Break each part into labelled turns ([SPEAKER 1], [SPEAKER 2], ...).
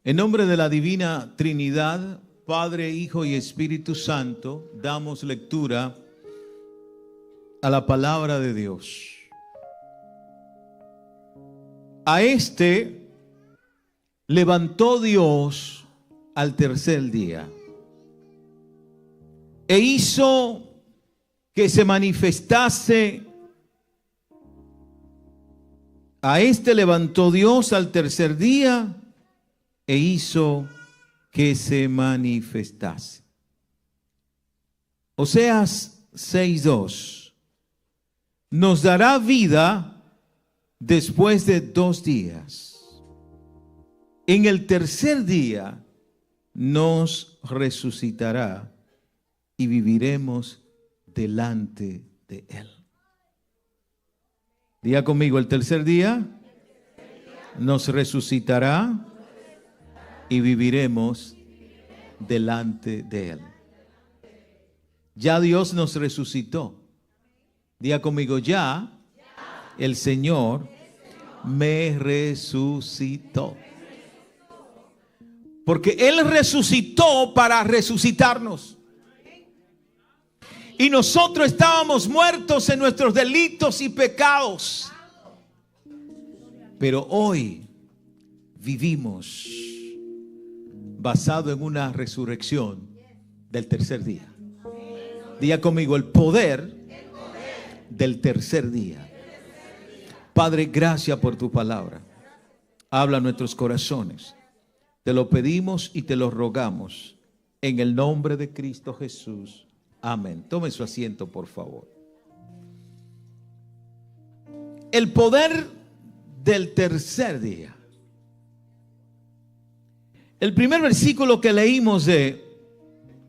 [SPEAKER 1] En nombre de la Divina Trinidad, Padre, Hijo y Espíritu Santo, damos lectura a la palabra de Dios. A este levantó Dios al tercer día e hizo que se manifestase. A este levantó Dios al tercer día e hizo que se manifestase. Oseas 6:2. Nos dará vida después de 2 días. En el tercer día nos resucitará y viviremos delante de Él. Diga conmigo, el tercer día nos resucitará y viviremos delante de Él. Ya Dios nos resucitó. Diga conmigo, ya el Señor me resucitó. Porque Él resucitó para resucitarnos. Y nosotros estábamos muertos en nuestros delitos y pecados. Pero hoy vivimos basado en una resurrección del tercer día. Diga conmigo, el poder del tercer día. Padre, gracias por tu palabra. Habla a nuestros corazones. Te lo pedimos y te lo rogamos en el nombre de Cristo Jesús. Amén. Tome su asiento, por favor. El poder del tercer día. El primer versículo que leímos de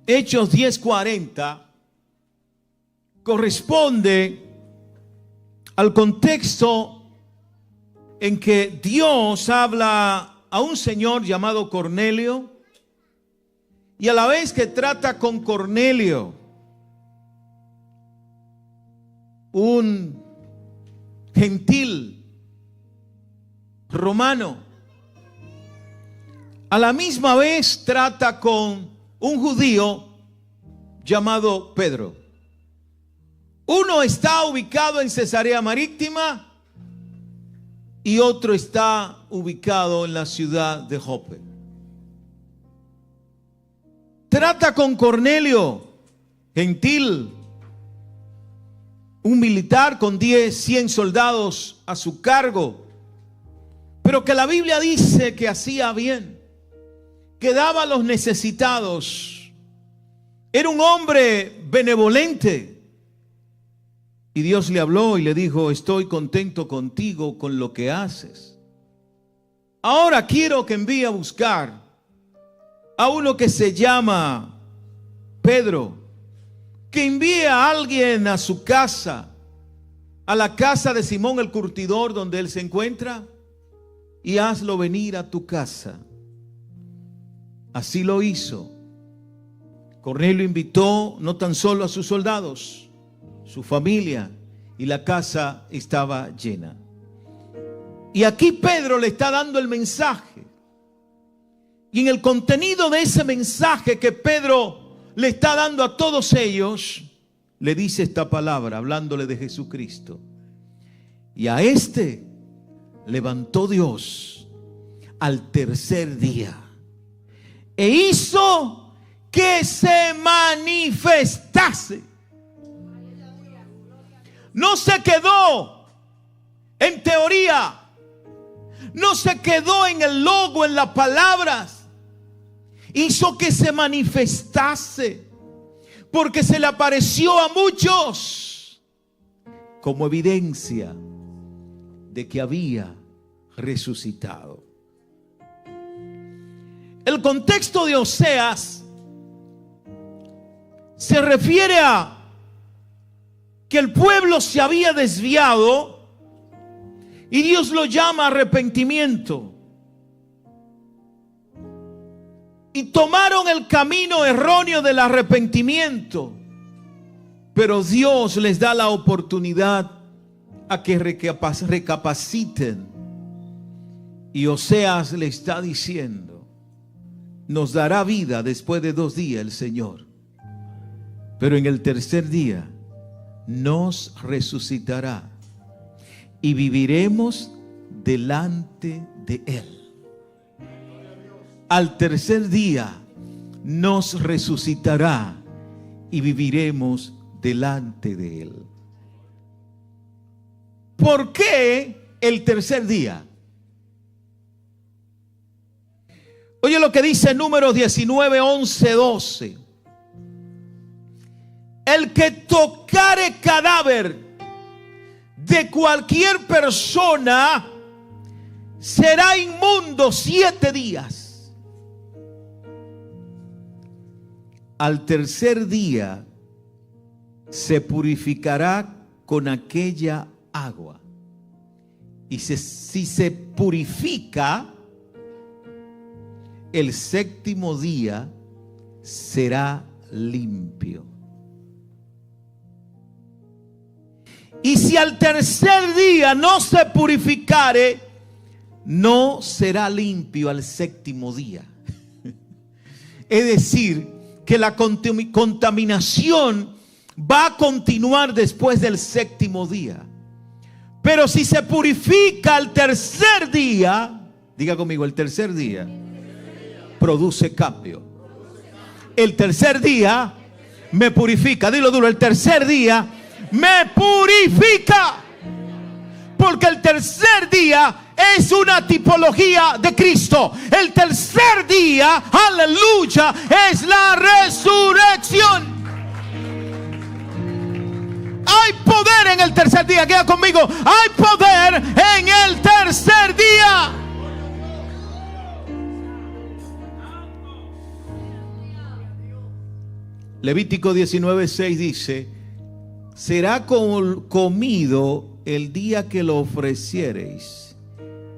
[SPEAKER 1] Hechos 10:40 corresponde al contexto en que Dios habla a un señor llamado Cornelio y a la vez que trata con Cornelio, un gentil romano, a la misma vez trata con un judío llamado Pedro. Uno está ubicado en Cesarea Marítima y otro está ubicado en la ciudad de Jope. Trata con Cornelio, gentil, un militar con 100 soldados a su cargo, pero que la Biblia dice que hacía bien, que daba a los necesitados. Era un hombre benevolente. Y Dios le habló y le dijo: estoy contento contigo con lo que haces. Ahora quiero que envíe a buscar a uno que se llama Pedro, que envíe a alguien a su casa, a la casa de Simón el curtidor donde él se encuentra, y hazlo venir a tu casa. Así lo hizo. Cornelio invitó no tan solo a sus soldados, su familia, y la casa estaba llena. Y aquí Pedro le está dando el mensaje. Y en el contenido de ese mensaje que Pedro le está dando a todos ellos, le dice esta palabra, hablándole de Jesucristo. Y a este levantó Dios al tercer día e hizo que se manifestase. No se quedó en teoría, no se quedó en el logo, en las palabras. Hizo que se manifestase, porque se le apareció a muchos como evidencia de que había resucitado. El contexto de Oseas se refiere a que el pueblo se había desviado y Dios lo llama a arrepentimiento. Y tomaron el camino erróneo del arrepentimiento. Pero Dios les da la oportunidad a que recapaciten. Y Oseas le está diciendo: nos dará vida después de 2 días el Señor. Pero en el tercer día nos resucitará y viviremos delante de Él. Al tercer día nos resucitará y viviremos delante de Él. ¿Por qué el tercer día? Oye lo que dice Números 19, 11, 12. El que tocare cadáver de cualquier persona será inmundo 7 días. Al tercer día se purificará con aquella agua. Y si se purifica, el séptimo día será limpio. Y si al tercer día no se purificare, no será limpio al séptimo día. Es decir, que la contaminación va a continuar después del séptimo día. Pero si se purifica al tercer día, diga conmigo, el tercer día produce cambio. El tercer día me purifica. Dilo duro, el tercer día me purifica. Porque el tercer día es una tipología de Cristo. El tercer día, aleluya, es la resurrección. Hay poder en el tercer día. Queda conmigo. Hay poder en el tercer día. Levítico 19:6 dice: será comido el día que lo ofreciereis,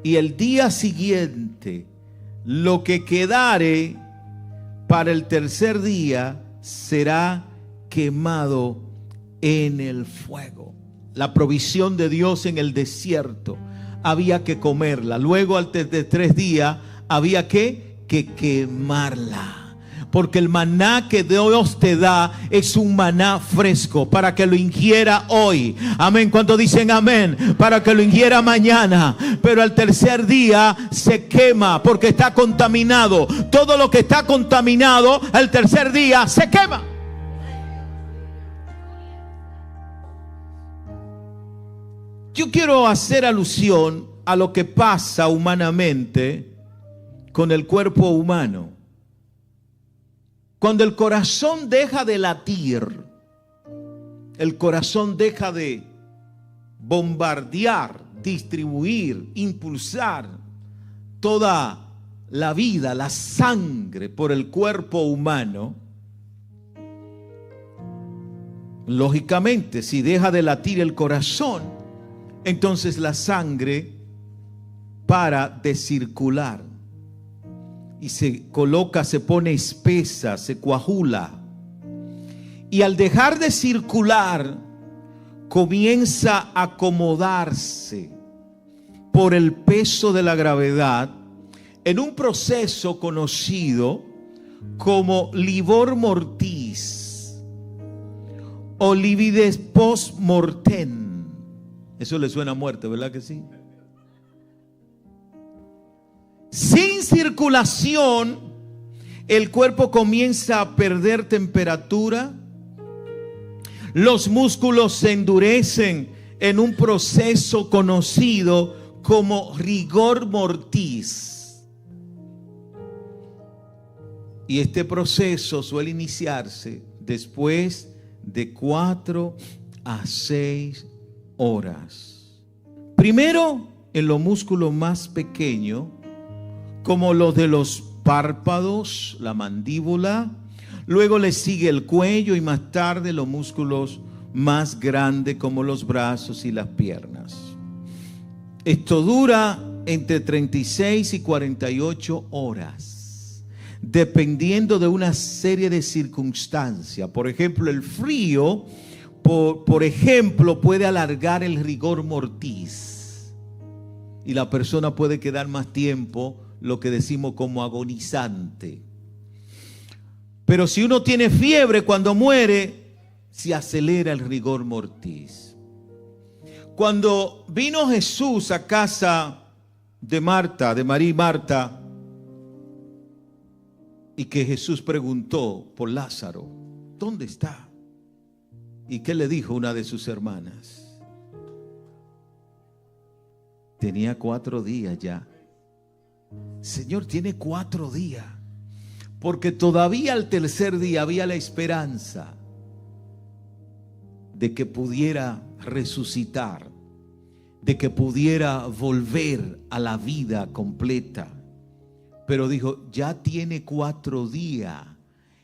[SPEAKER 1] y el día siguiente lo que quedare para el tercer día será quemado en el fuego. La provisión de Dios en el desierto, había que comerla. Luego de 3 días había que quemarla. Porque el maná que Dios te da es un maná fresco para que lo ingiera hoy. Amén. ¿Cuántos dicen amén? Para que lo ingiera mañana. Pero al tercer día se quema porque está contaminado. Todo lo que está contaminado al tercer día se quema. Yo quiero hacer alusión a lo que pasa humanamente con el cuerpo humano. Cuando el corazón deja de latir, el corazón deja de bombardear, distribuir, impulsar toda la vida, la sangre por el cuerpo humano. Lógicamente, si deja de latir el corazón, entonces la sangre para de circular. Y se coloca, se pone espesa, se coagula. Y al dejar de circular, comienza a acomodarse por el peso de la gravedad en un proceso conocido como livor mortis o livides post mortem. Eso le suena a muerte, ¿verdad que sí? Sin circulación, el cuerpo comienza a perder temperatura, los músculos se endurecen en un proceso conocido como rigor mortis. Y este proceso suele iniciarse después de 4 a 6 horas. Primero en los músculos más pequeños, como los de los párpados, la mandíbula. Luego le sigue el cuello y más tarde los músculos más grandes como los brazos y las piernas. Esto dura entre 36 y 48 horas, dependiendo de una serie de circunstancias. Por ejemplo, el frío, por ejemplo, puede alargar el rigor mortis y la persona puede quedar más tiempo, lo que decimos como agonizante. Pero si uno tiene fiebre, cuando muere, se acelera el rigor mortis. Cuando vino Jesús a casa de Marta, de María y Marta, y que Jesús preguntó por Lázaro, ¿dónde está? ¿Y qué le dijo una de sus hermanas? Tenía 4 días ya. Señor, tiene 4 días. Porque todavía al tercer día había la esperanza de que pudiera resucitar, de que pudiera volver a la vida completa. Pero dijo, ya tiene 4 días.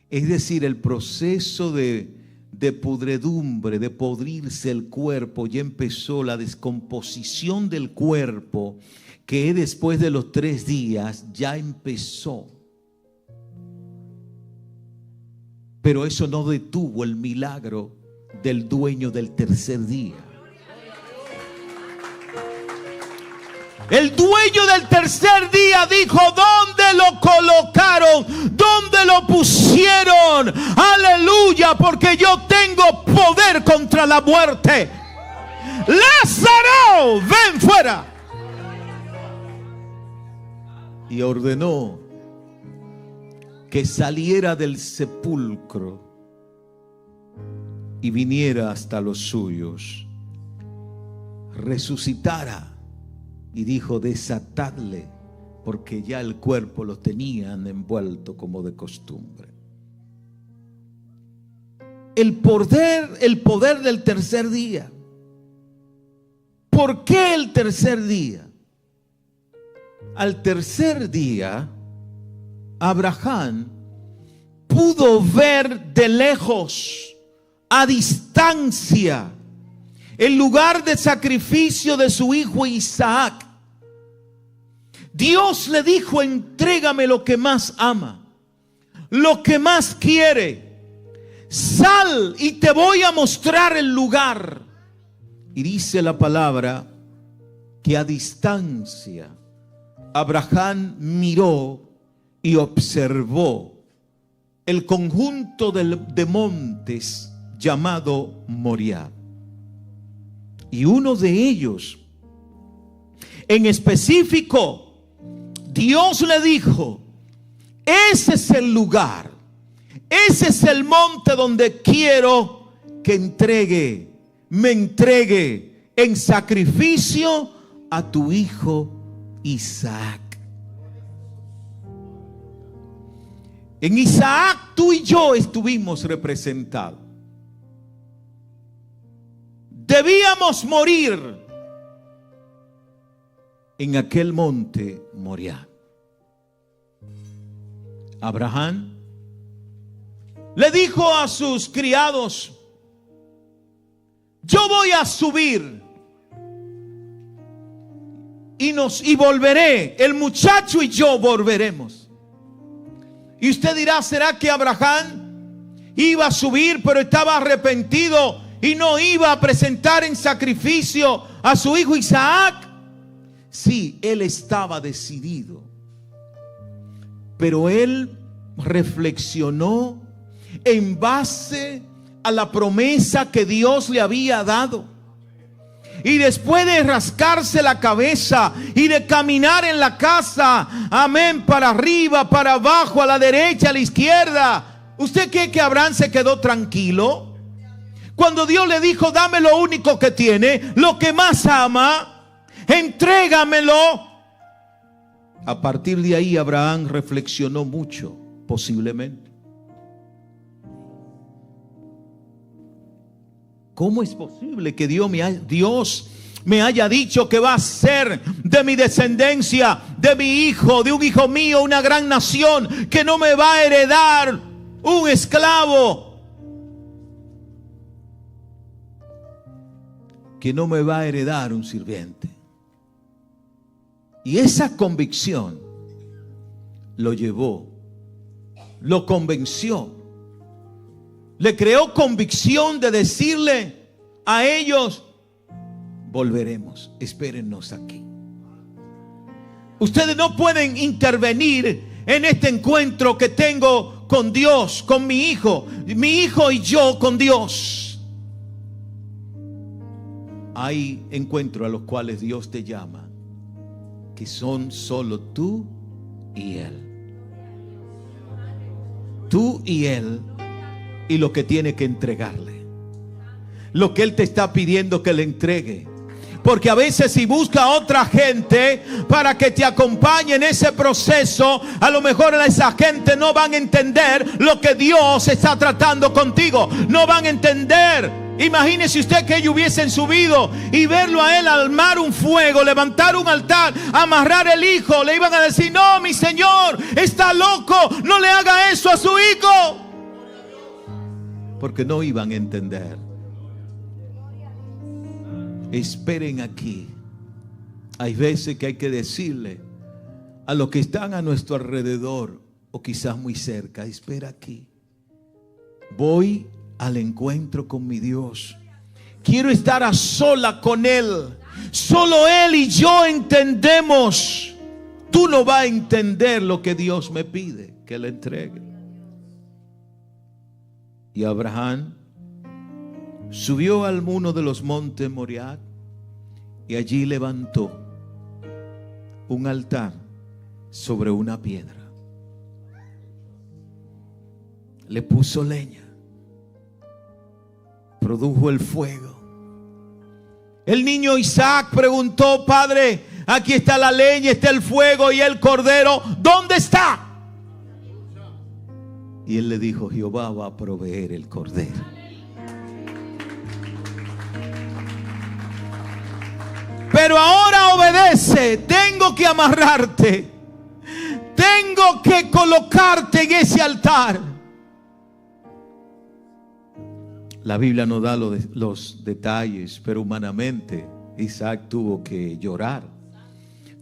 [SPEAKER 1] Es decir, el proceso de pudredumbre, de podrirse el cuerpo, ya empezó la descomposición del cuerpo, que después de los 3 días ya empezó. Pero eso no detuvo el milagro del dueño del tercer día. El dueño del tercer día dijo, ¿dónde lo colocaron? ¿Dónde lo pusieron? Aleluya, porque yo tengo poder contra la muerte. Lázaro, ven fuera. Y ordenó que saliera del sepulcro y viniera hasta los suyos, resucitara. Y dijo, desatadle, porque ya el cuerpo lo tenían envuelto como de costumbre. El poder del tercer día. ¿Por qué el tercer día? Al tercer día, Abraham pudo ver de lejos, a distancia, el lugar de sacrificio de su hijo Isaac. Dios le dijo, entrégame lo que más ama, lo que más quiere. Sal y te voy a mostrar el lugar. Y dice la palabra que a distancia Abraham miró y observó el conjunto de montes llamado Moriah. Y uno de ellos, en específico, Dios le dijo, ese es el lugar, ese es el monte donde quiero que me entregue en sacrificio a tu hijo Isaac. En Isaac tú y yo estuvimos representados. Debíamos morir en aquel monte Moriah. Abraham le dijo a sus criados, yo voy a subir y volveré, el muchacho y yo volveremos. Y usted dirá, ¿será que Abraham iba a subir pero estaba arrepentido y no iba a presentar en sacrificio a su hijo Isaac? Sí, él estaba decidido, pero él reflexionó en base a la promesa que Dios le había dado. Y después de rascarse la cabeza y de caminar en la casa, amén, para arriba, para abajo, a la derecha, a la izquierda, ¿usted cree que Abraham se quedó tranquilo? Cuando Dios le dijo, dame lo único que tiene, lo que más ama, entrégamelo. A partir de ahí Abraham reflexionó mucho, posiblemente. ¿Cómo es posible que Dios me haya dicho que va a ser de mi descendencia, de mi hijo, de un hijo mío, una gran nación, que no me va a heredar un esclavo, que no me va a heredar un sirviente? Y esa convicción lo llevó, lo convenció, le creó convicción de decirle a ellos, volveremos, espérennos aquí. Ustedes no pueden intervenir en este encuentro que tengo con Dios, con mi hijo y yo con Dios. Hay encuentros a los cuales Dios te llama, que son solo tú y Él. Tú y Él, y lo que tiene que entregarle, lo que Él te está pidiendo que le entregue. Porque a veces si busca a otra gente para que te acompañe en ese proceso, a lo mejor esa gente no van a entender lo que Dios está tratando contigo. No van a entender. Imagínese usted que ellos hubiesen subido y verlo a él armar un fuego, levantar un altar, amarrar el hijo. Le iban a decir: no, mi señor, está loco, no le haga eso a su hijo. Porque no iban a entender. Esperen aquí. Hay veces que hay que decirle a los que están a nuestro alrededor, o quizás muy cerca: espera aquí. Voy al encuentro con mi Dios. Quiero estar a sola con Él. Solo Él y yo entendemos. Tú no vas a entender lo que Dios me pide que le entregue. Y Abraham subió al uno de los montes Moriah y allí levantó un altar sobre una piedra. Le puso leña, produjo el fuego. El niño Isaac preguntó: Padre, aquí está la leña, está el fuego y el cordero, ¿dónde está? Y él le dijo: Jehová va a proveer el cordero. Pero ahora obedece. Tengo que amarrarte, tengo que colocarte en ese altar. La Biblia no da los detalles, pero humanamente Isaac tuvo que llorar,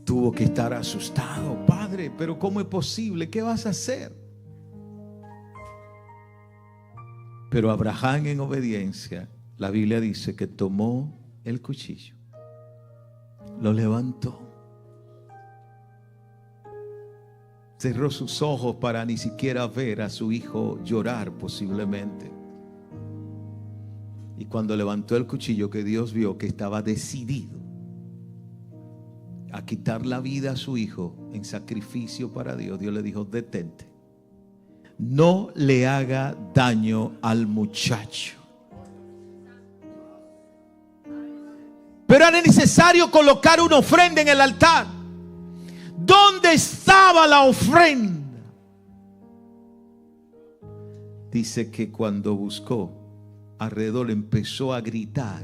[SPEAKER 1] tuvo que estar asustado. Padre, pero ¿cómo es posible? ¿Qué vas a hacer? Pero Abraham, en obediencia, la Biblia dice que tomó el cuchillo, lo levantó, cerró sus ojos para ni siquiera ver a su hijo llorar posiblemente. Y cuando levantó el cuchillo, que Dios vio que estaba decidido a quitar la vida a su hijo en sacrificio para Dios, Dios le dijo: detente, no le haga daño al muchacho. Pero era necesario colocar una ofrenda en el altar. ¿Dónde estaba la ofrenda? Dice que cuando buscó alrededor, empezó a gritar.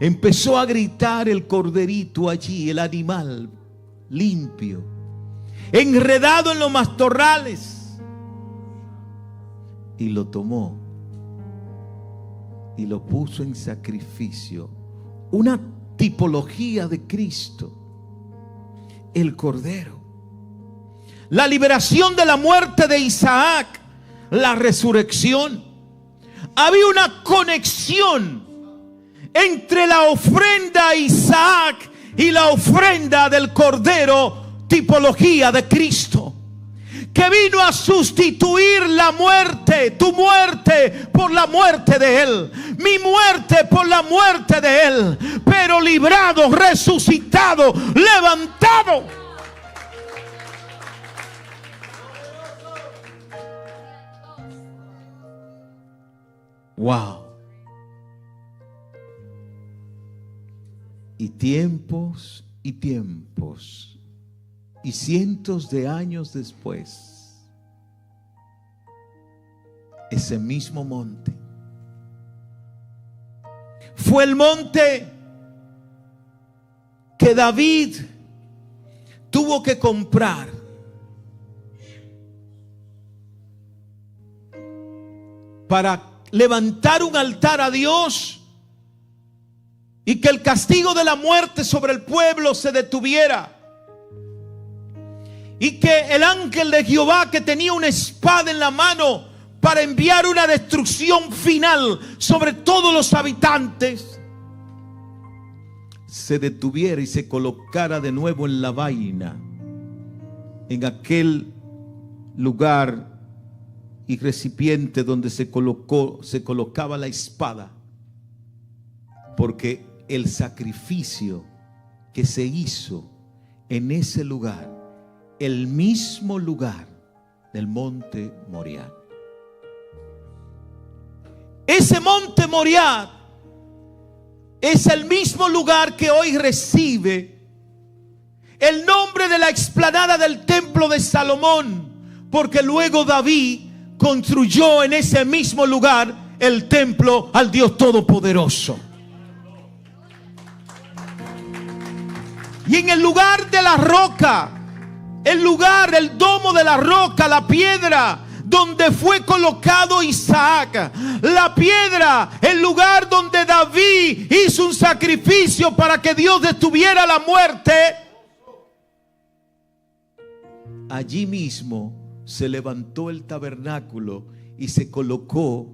[SPEAKER 1] Empezó a gritar el corderito allí, el animal limpio, enredado en los matorrales. Y lo tomó y lo puso en sacrificio. Una tipología de Cristo, el cordero. La liberación de la muerte de Isaac, la resurrección. Había una conexión entre la ofrenda a Isaac y la ofrenda del cordero, tipología de Cristo, que vino a sustituir la muerte, tu muerte por la muerte de Él, mi muerte por la muerte de Él, pero librado, resucitado, levantado. Wow. Y tiempos y tiempos y cientos de años después, ese mismo monte fue el monte que David tuvo que comprar para levantar un altar a Dios y que el castigo de la muerte sobre el pueblo se detuviera, y que el ángel de Jehová, que tenía una espada en la mano para enviar una destrucción final sobre todos los habitantes, se detuviera y se colocara de nuevo en la vaina, en aquel lugar y recipiente donde se colocaba la espada, porque el sacrificio que se hizo en ese lugar, el mismo lugar del monte Moriah. Ese monte Moriah es el mismo lugar que hoy recibe el nombre de la explanada del templo de Salomón, porque luego David construyó en ese mismo lugar el templo al Dios Todopoderoso. Y en el lugar de la roca, el domo de la roca, la piedra donde fue colocado Isaac, la piedra, el lugar donde David hizo un sacrificio para que Dios detuviera la muerte, allí mismo se levantó el tabernáculo y se colocó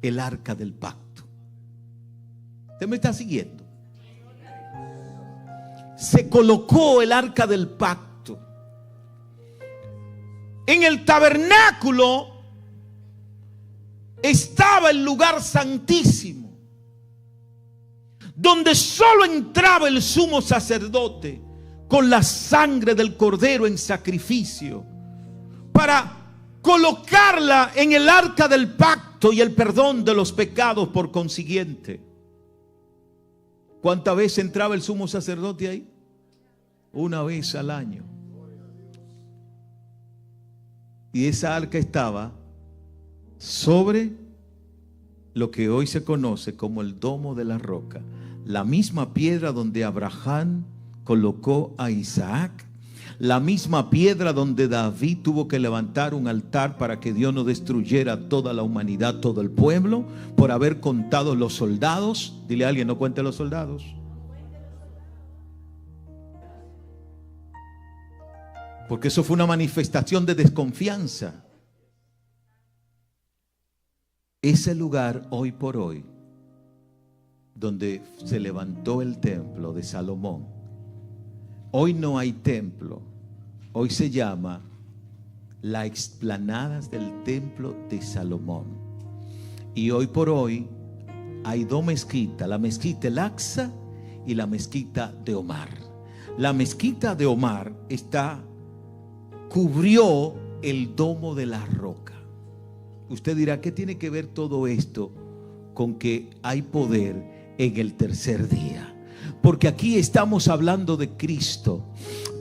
[SPEAKER 1] el arca del pacto. ¿Usted me está siguiendo? Se colocó el arca del pacto. En el tabernáculo estaba el lugar santísimo, donde solo entraba el sumo sacerdote con la sangre del cordero en sacrificio, para colocarla en el arca del pacto y el perdón de los pecados por consiguiente. ¿Cuántas veces entraba el sumo sacerdote ahí? Una vez al año. Y esa arca estaba sobre lo que hoy se conoce como el domo de la roca, la misma piedra donde Abraham colocó a Isaac, la misma piedra donde David tuvo que levantar un altar para que Dios no destruyera toda la humanidad, todo el pueblo, por haber contado los soldados. Dile a alguien: no cuente los soldados. Porque eso fue una manifestación de desconfianza. Ese lugar hoy por hoy, donde se levantó el templo de Salomón, hoy no hay templo. Hoy se llama la explanada del templo de Salomón. Y hoy por hoy hay dos mezquitas: la mezquita El Aqsa y la mezquita de Omar. La mezquita de Omar cubrió el domo de la roca. Usted dirá: ¿qué tiene que ver todo esto con que hay poder en el tercer día? Porque aquí estamos hablando de Cristo.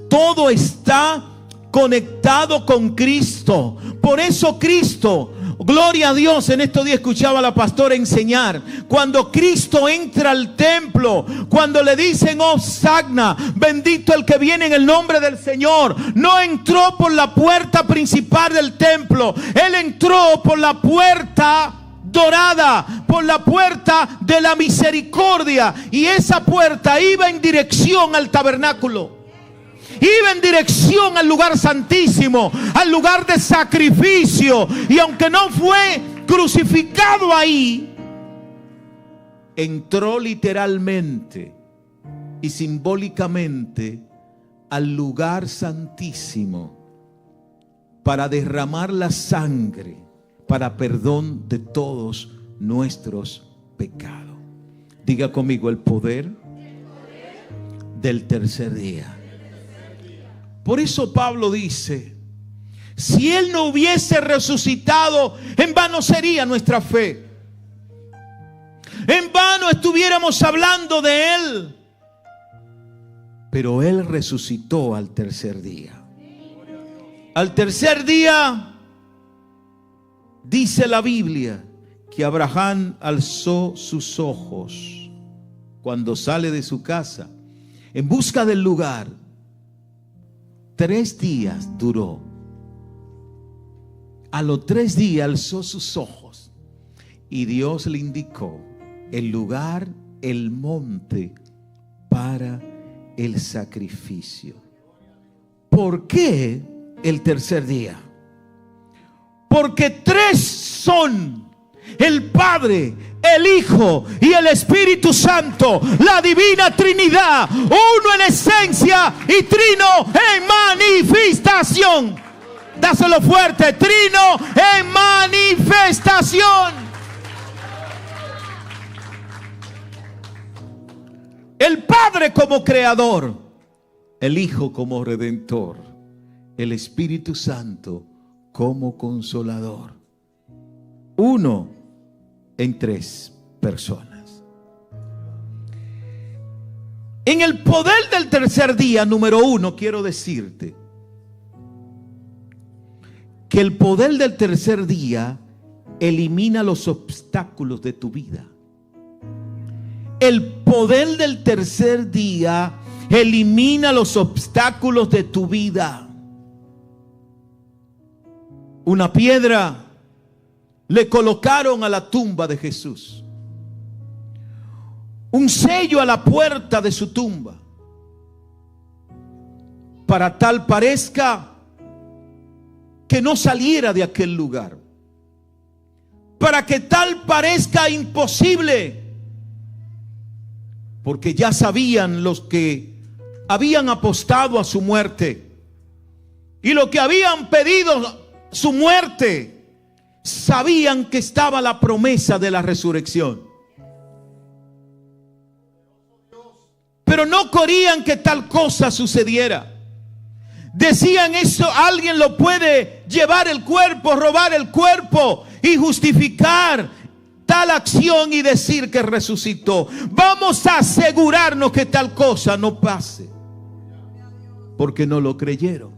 [SPEAKER 1] Todo está conectado con Cristo. Por eso Cristo, gloria a Dios, en estos días escuchaba a la pastora enseñar, cuando Cristo entra al templo, cuando le dicen: Hosanna, bendito el que viene en el nombre del Señor, no entró por la puerta principal del templo, Él entró por la puerta dorada, por la puerta de la misericordia, y esa puerta iba en dirección al tabernáculo, iba en dirección al lugar santísimo, al lugar de sacrificio. Y aunque no fue crucificado ahí, entró literalmente y simbólicamente al lugar santísimo para derramar la sangre para perdón de todos nuestros pecados. Diga conmigo: el poder del tercer día. Por eso Pablo dice: si Él no hubiese resucitado, en vano sería nuestra fe, en vano estuviéramos hablando de Él. Pero Él resucitó al tercer día. Al tercer día, dice la Biblia que Abraham alzó sus ojos cuando sale de su casa en busca del lugar. 3 días duró. A los 3 días alzó sus ojos y Dios le indicó el lugar, el monte para el sacrificio. ¿Por qué el tercer día? Porque 3 son: el Padre, el Hijo y el Espíritu Santo, la divina Trinidad, uno en esencia y trino en manifestación. Dáselo fuerte. Trino en manifestación. El Padre como creador, el Hijo como redentor, el Espíritu Santo como consolador. Uno en tres personas. En el poder del tercer día, número uno, quiero decirte que el poder del tercer día elimina los obstáculos de tu vida. El poder del tercer día elimina los obstáculos de tu vida. Una piedra le colocaron a la tumba de Jesús. Un sello a la puerta de su tumba. Para tal parezca que no saliera de aquel lugar. Para que tal parezca imposible. Porque ya sabían los que habían apostado a su muerte y los que habían pedido su muerte, sabían que estaba la promesa de la resurrección. Pero no querían que tal cosa sucediera. Decían: eso, alguien lo puede llevar el cuerpo, robar el cuerpo y justificar tal acción y decir que resucitó. Vamos a asegurarnos que tal cosa no pase. Porque no lo creyeron.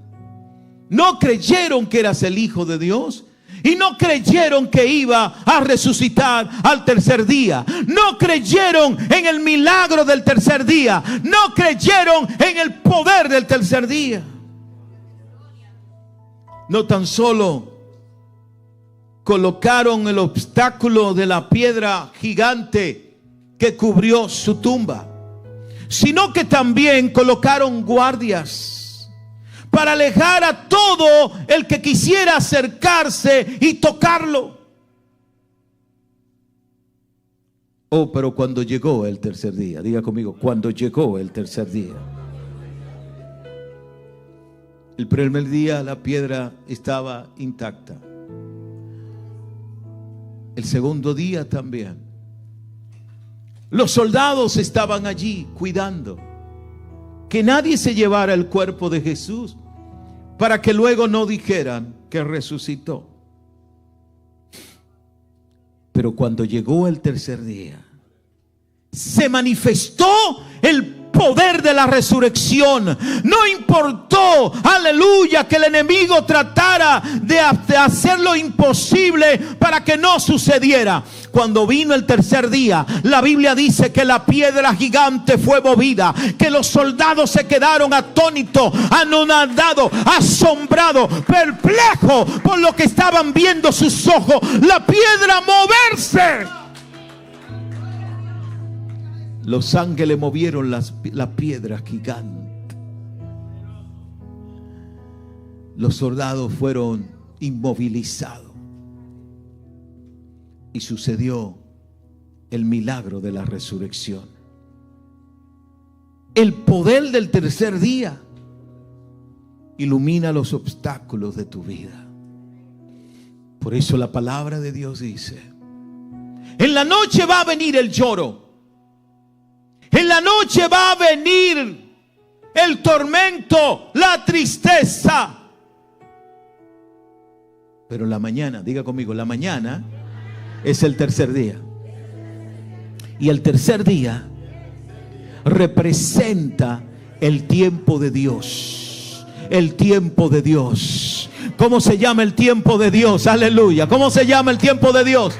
[SPEAKER 1] No creyeron que eras el Hijo de Dios. Y no creyeron que iba a resucitar al tercer día. No creyeron en el milagro del tercer día. No creyeron en el poder del tercer día. No tan solo colocaron el obstáculo de la piedra gigante que cubrió su tumba, sino que también colocaron guardias para alejar a todo el que quisiera acercarse y tocarlo. Oh, pero cuando llegó el tercer día, diga conmigo, cuando llegó el tercer día. El primer día la piedra estaba intacta. El segundo día también. Los soldados estaban allí cuidando que nadie se llevara el cuerpo de Jesús, para que luego no dijeran que resucitó. Pero cuando llegó el tercer día, se manifestó el poder de la resurrección. No importó, aleluya, que el enemigo tratara de hacer lo imposible para que no sucediera. Cuando vino el tercer día, la Biblia dice que la piedra gigante fue movida, que los soldados se quedaron atónitos, anonadados, asombrados, perplejos por lo que estaban viendo sus ojos, la piedra moverse. Los ángeles movieron la piedra gigante. Los soldados fueron inmovilizados. Y sucedió el milagro de la resurrección. El poder del tercer día ilumina los obstáculos de tu vida. Por eso la palabra de Dios dice: en la noche va a venir el lloro. En la noche va a venir el tormento, la tristeza. Pero la mañana, diga conmigo, la mañana es el tercer día. Y el tercer día representa el tiempo de Dios. El tiempo de Dios. ¿Cómo se llama el tiempo de Dios? Aleluya. ¿Cómo se llama el tiempo de Dios?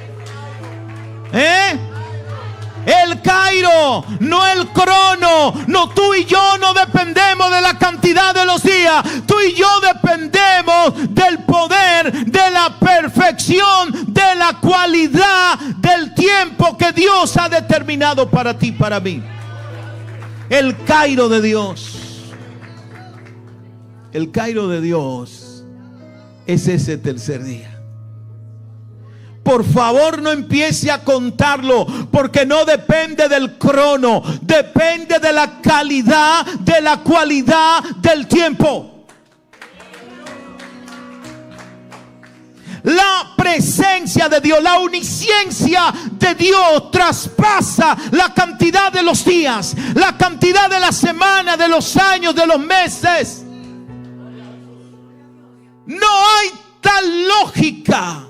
[SPEAKER 1] El Cairo, no el crono. No, tú y yo no dependemos de la cantidad de los días. Tú y yo dependemos del poder, de la perfección, de la cualidad del tiempo que Dios ha determinado para ti, para mí. El Cairo de Dios. El Cairo de Dios es ese tercer día. Por favor, no empiece a contarlo, porque no depende del crono, depende de la calidad, de la cualidad del tiempo. La presencia de Dios, la omnisciencia de Dios traspasa la cantidad de los días, la cantidad de las semanas, de los años, de los meses. No hay tal lógica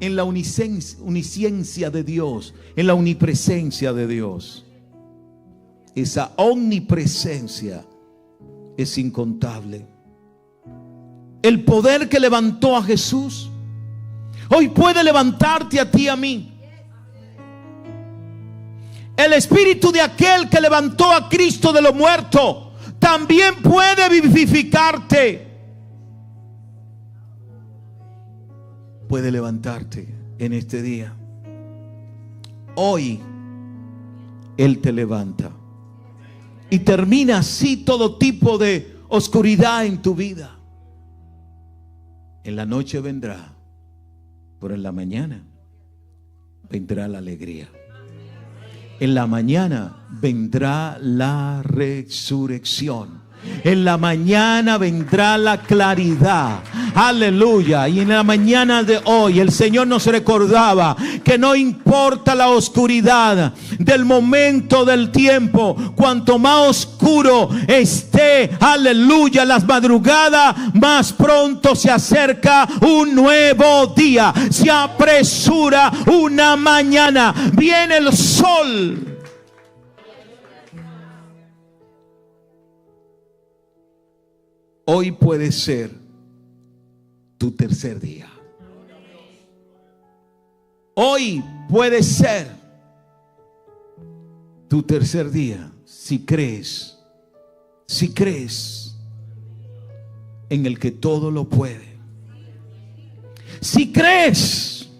[SPEAKER 1] en la omnisciencia de Dios, en la omnipresencia de Dios. Esa omnipresencia es incontable. El poder que levantó a Jesús hoy puede levantarte a ti y a mí. El espíritu de aquel que levantó a Cristo de los muertos también puede vivificarte. Puede levantarte en este día. Hoy Él te levanta. Y termina así todo tipo de oscuridad en tu vida. En la noche vendrá, pero en la mañana vendrá la alegría. En la mañana vendrá la resurrección. En la mañana vendrá la claridad. Aleluya. Y en la mañana de hoy el Señor nos recordaba que no importa la oscuridad del momento del tiempo, cuanto más oscuro esté, aleluya, las madrugadas, más pronto se acerca un nuevo día. Se apresura una mañana. Viene el sol. Hoy puede ser tu tercer día. Hoy puede ser tu tercer día si crees en el que todo lo puede. Si crees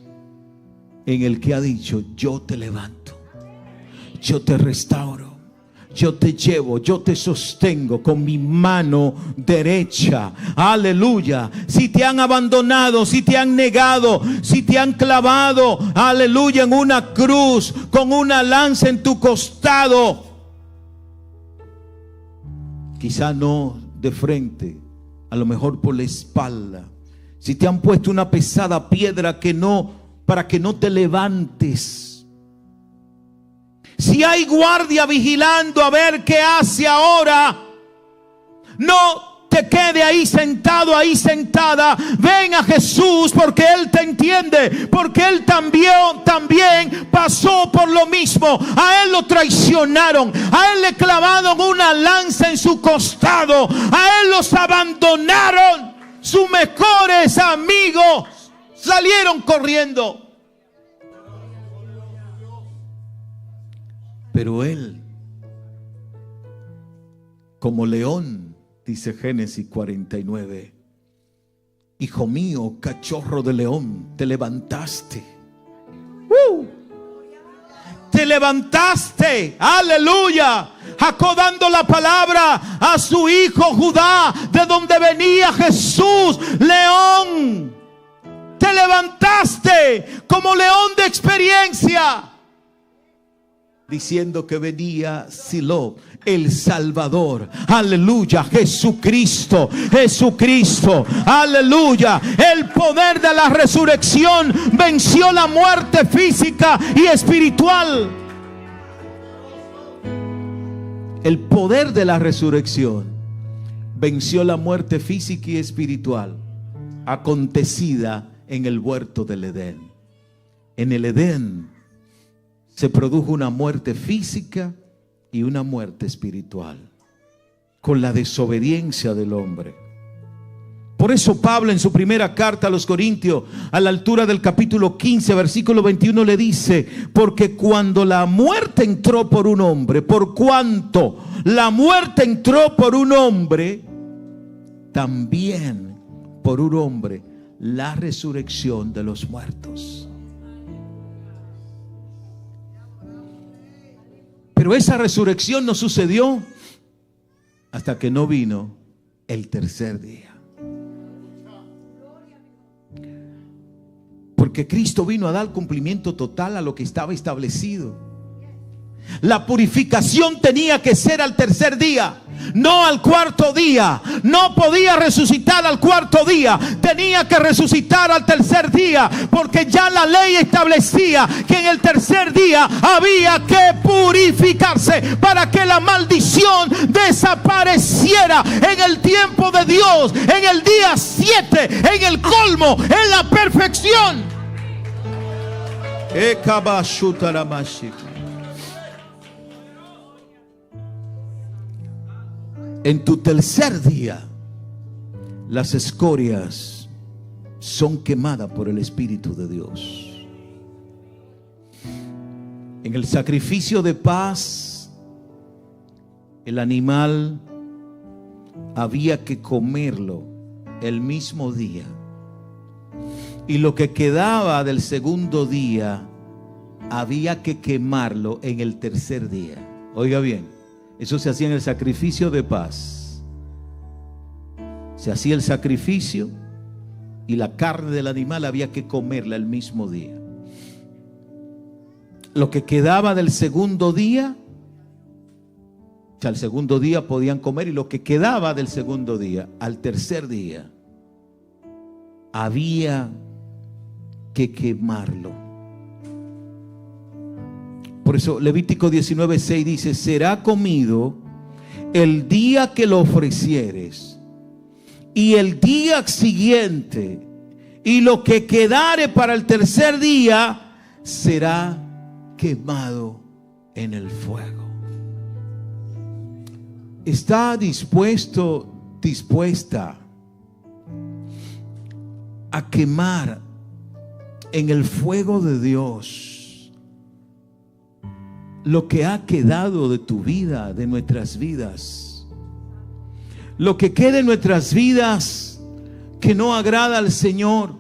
[SPEAKER 1] en el que ha dicho: yo te levanto, yo te restauro, yo te llevo, yo te sostengo con mi mano derecha. Aleluya. Si te han abandonado, si te han negado, si te han clavado, aleluya, en una cruz con una lanza en tu costado, quizá no de frente, a lo mejor por la espalda. Si te han puesto una pesada piedra para que no te levantes. Si hay guardia vigilando a ver qué hace ahora, no te quede ahí sentado, ahí sentada. Ven a Jesús, porque Él te entiende, porque Él también pasó por lo mismo. A Él lo traicionaron, a Él le clavaron una lanza en su costado, a Él los abandonaron. Sus mejores amigos salieron corriendo. Pero Él, como león, dice Génesis 49, hijo mío, cachorro de león, te levantaste. Te levantaste, aleluya. Jacob dando la palabra a su hijo Judá, de donde venía Jesús, león. Te levantaste como león de experiencia, diciendo que venía Silo, el Salvador. Aleluya, Jesucristo, aleluya. El poder de la resurrección venció la muerte física y espiritual. El poder de la resurrección venció la muerte física y espiritual acontecida en el huerto del Edén. En el Edén se produjo una muerte física y una muerte espiritual con la desobediencia del hombre. Por eso Pablo en su primera carta a los Corintios, a la altura del capítulo 15, versículo 21, le dice: porque cuando la muerte entró por un hombre, por cuanto la muerte entró por un hombre, también por un hombre la resurrección de los muertos. Pero esa resurrección no sucedió hasta que no vino el tercer día. Porque Cristo vino a dar cumplimiento total a lo que estaba establecido. La purificación tenía que ser al tercer día, no al cuarto día. No podía resucitar al cuarto día, tenía que resucitar al tercer día, porque ya la ley establecía que en el tercer día había que purificarse para que la maldición desapareciera en el tiempo de Dios, en el día 7, en el colmo, en la perfección. En tu tercer día, las escorias son quemadas por el Espíritu de Dios. En el sacrificio de paz, el animal había que comerlo el mismo día. Y lo que quedaba del segundo día, había que quemarlo en el tercer día. Oiga bien. Eso se hacía en el sacrificio de paz. Se hacía el sacrificio y la carne del animal había que comerla el mismo día. Lo que quedaba del segundo día, o sea, el segundo día podían comer, y lo que quedaba del segundo día, al tercer día, había que quemarlo. Por eso Levítico 19:6 dice: será comido el día que lo ofrecieres, y el día siguiente, y lo que quedare para el tercer día será quemado en el fuego. ¿Está dispuesta a quemar en el fuego de Dios lo que ha quedado de tu vida, de nuestras vidas? Lo que quede en nuestras vidas que no agrada al Señor.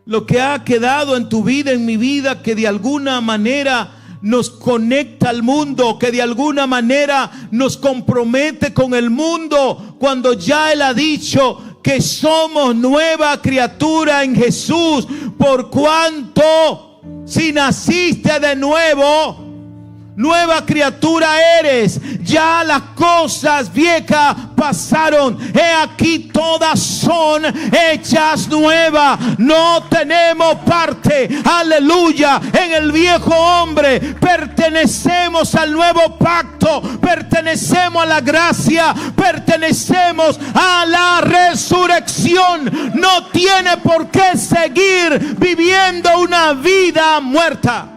[SPEAKER 1] Lo que ha quedado en tu vida, en mi vida, que de alguna manera nos conecta al mundo, que de alguna manera nos compromete con el mundo, cuando ya Él ha dicho que somos nueva criatura en Jesús. Por cuanto, si naciste de nuevo, nueva criatura eres. Ya las cosas viejas pasaron, he aquí todas son hechas nuevas. No tenemos parte, aleluya, en el viejo hombre. Pertenecemos al nuevo pacto, pertenecemos a la gracia, pertenecemos a la resurrección. No tiene por qué seguir viviendo una vida muerta.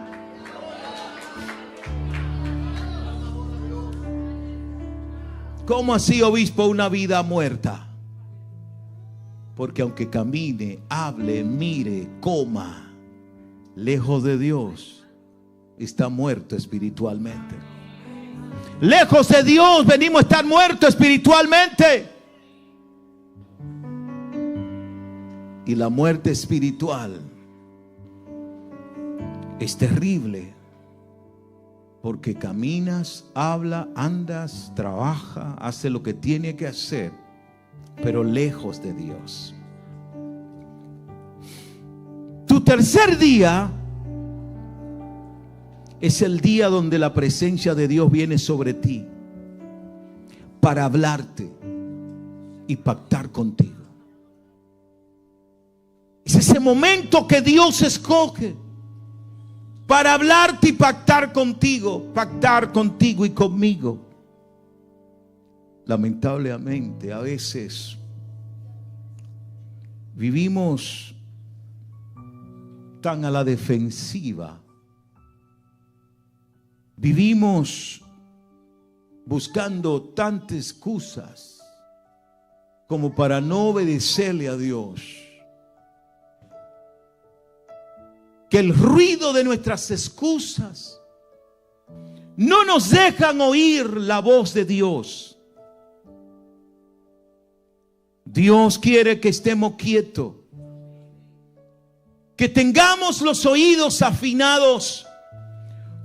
[SPEAKER 1] ¿Cómo así, obispo, una vida muerta? Porque aunque camine, hable, mire, coma, lejos de Dios, está muerto espiritualmente. Lejos de Dios venimos a estar muertos espiritualmente. Y la muerte espiritual es terrible. Porque caminas, habla, andas, trabaja, hace lo que tiene que hacer, pero lejos de Dios. Tu tercer día es el día donde la presencia de Dios viene sobre ti para hablarte y pactar contigo. Es ese momento que Dios escoge para hablarte y pactar contigo y conmigo. Lamentablemente, a veces vivimos tan a la defensiva. Vivimos buscando tantas excusas como para no obedecerle a Dios, que el ruido de nuestras excusas no nos dejan oír la voz de Dios. Dios quiere que estemos quietos, que tengamos los oídos afinados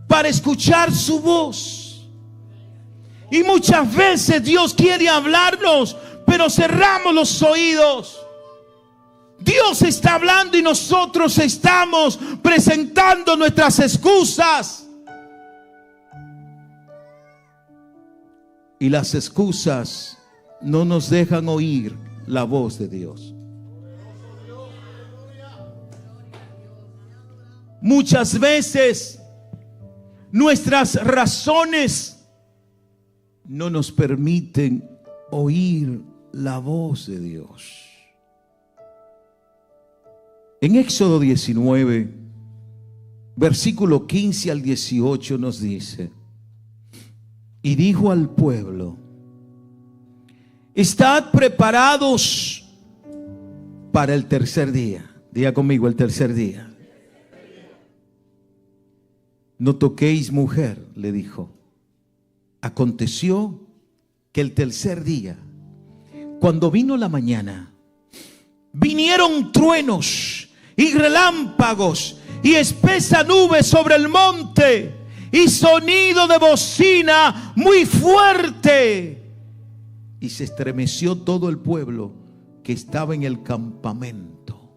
[SPEAKER 1] para escuchar su voz. Y muchas veces Dios quiere hablarnos, pero cerramos los oídos. Dios está hablando y nosotros estamos presentando nuestras excusas. y las excusas no nos dejan oír la voz de Dios. Muchas veces nuestras razones no nos permiten oír la voz de Dios. En Éxodo 19, versículo 15 al 18 nos dice: y dijo al pueblo: estad preparados para el tercer día. Diga conmigo: el tercer día. No toquéis mujer, le dijo. Aconteció que el tercer día, cuando vino la mañana, vinieron truenos y relámpagos y espesa nube sobre el monte y sonido de bocina muy fuerte, y se estremeció todo el pueblo que estaba en el campamento.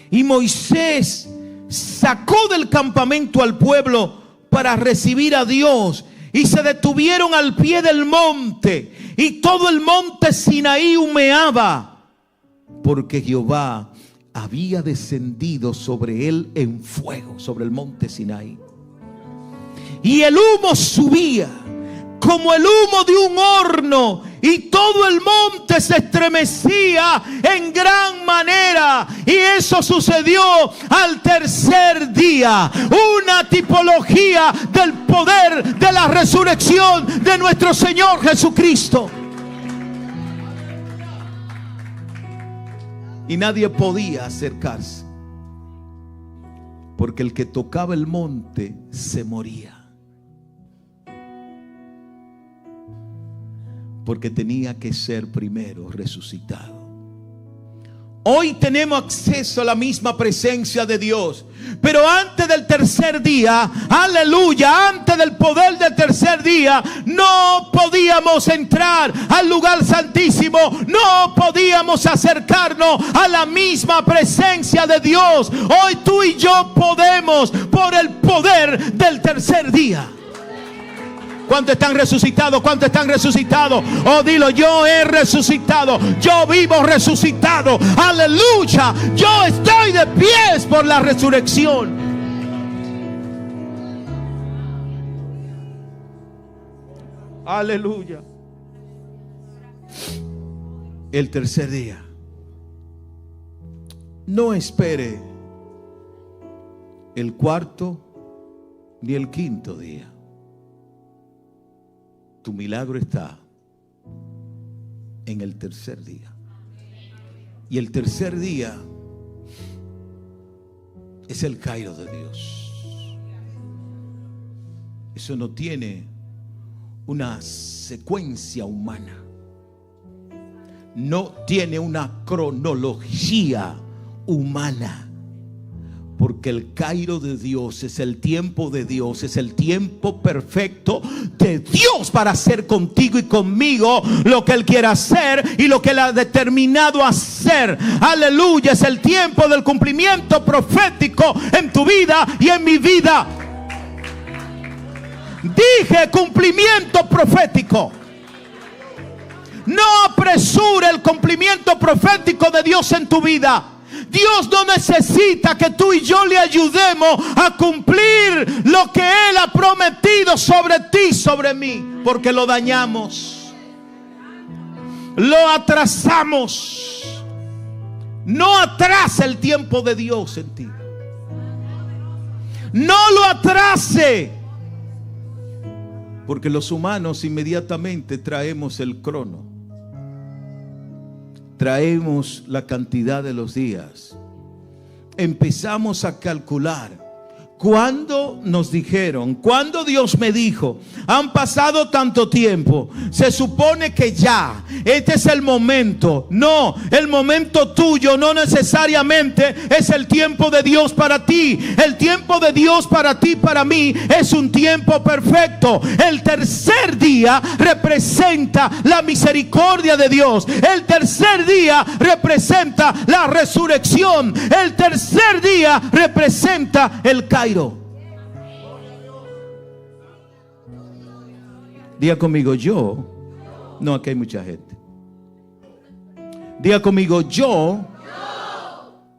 [SPEAKER 1] Y Moisés sacó del campamento al pueblo para recibir a Dios, y se detuvieron al pie del monte, y todo el monte Sinaí humeaba, porque Jehová había descendido sobre él en fuego, sobre el monte Sinaí. Y el humo subía como el humo de un horno, y todo el monte se estremecía en gran manera. Y eso sucedió al tercer día, una tipología del poder de la resurrección de nuestro Señor Jesucristo. Y nadie podía acercarse, porque el que tocaba el monte se moría, porque tenía que ser primero resucitado. Hoy tenemos acceso a la misma presencia de Dios, pero antes del tercer día, aleluya, antes del poder del tercer día, no podíamos entrar al lugar santísimo, no podíamos acercarnos a la misma presencia de Dios. Hoy tú y yo podemos, por el poder del tercer día. ¿Cuántos están resucitados? ¿Cuántos están resucitados? Oh, dilo: yo he resucitado, yo vivo resucitado, aleluya, yo estoy de pies por la resurrección. Aleluya. El tercer día. No espere el cuarto ni el quinto día. Tu milagro está en el tercer día. Y el tercer día es el Cairo de Dios. Eso no tiene una secuencia humana, no tiene una cronología humana. Porque el Cairo de Dios es el tiempo de Dios, es el tiempo perfecto de Dios para hacer contigo y conmigo lo que Él quiere hacer y lo que Él ha determinado hacer. Aleluya, es el tiempo del cumplimiento profético en tu vida y en mi vida. Dije cumplimiento profético. No apresure el cumplimiento profético de Dios en tu vida. Dios no necesita que tú y yo le ayudemos a cumplir lo que Él ha prometido sobre ti, sobre mí, porque lo dañamos, lo atrasamos. No atrase el tiempo de Dios en ti. No lo atrase, porque los humanos inmediatamente traemos el crono. Traemos la cantidad de los días. Empezamos a calcular. Cuando nos dijeron, cuando Dios me dijo, han pasado tanto tiempo, se supone que ya, este es el momento. No, el momento tuyo no necesariamente es el tiempo de Dios para ti. El tiempo de Dios para ti, para mí, es un tiempo perfecto. El tercer día representa la misericordia de Dios. El tercer día representa la resurrección. El tercer día representa el Cairo. Diga conmigo, yo. No, aquí hay mucha gente. Diga conmigo, yo